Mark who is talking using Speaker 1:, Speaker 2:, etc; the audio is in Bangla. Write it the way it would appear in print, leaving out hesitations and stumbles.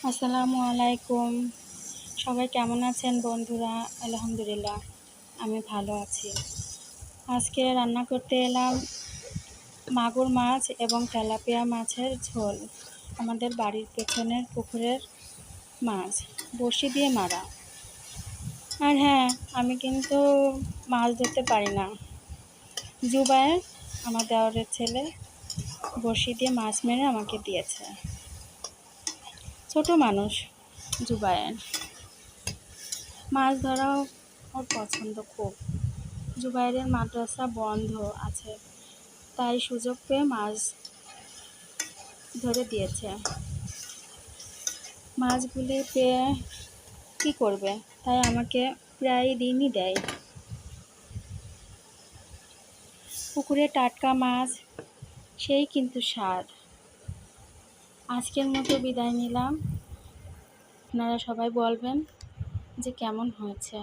Speaker 1: আসসালামু আলাইকুম। সবাই কেমন আছেন বন্ধুরা? আলহামদুলিল্লাহ, আমি ভালো আছি। আজকে রান্না করতে এলাম মাগুর মাছ এবং তেলাপিয়া মাছের ঝোল। আমাদের বাড়ির পেছনের পুকুরের মাছ, বড়শি দিয়ে মারা। আর হ্যাঁ, আমি কিন্তু মাছ ধরতে পারি না। জুবায়ের, আমার দেওরের ছেলে, বড়শি দিয়ে মাছ মেরে আমাকে দিয়েছে। ছোট মানুষ জুবায়ের, মাছ ধরাও ওর পছন্দ খুব। জুবায়েরের মাদ্রাসা বন্ধ আছে, তাই সুযোগ পেয়ে মাছ ধরে দিয়েছে। মাছগুলি পেয়ে কী করবে, তাই আমাকে প্রায় দিনই দেয়। পুকুরে টাটকা মাছ, সেই কিন্তু স্বাদ। আজকের মতো বিদায় নিলাম। আপনারা সবাই বলবেন যে কেমন হয়েছে।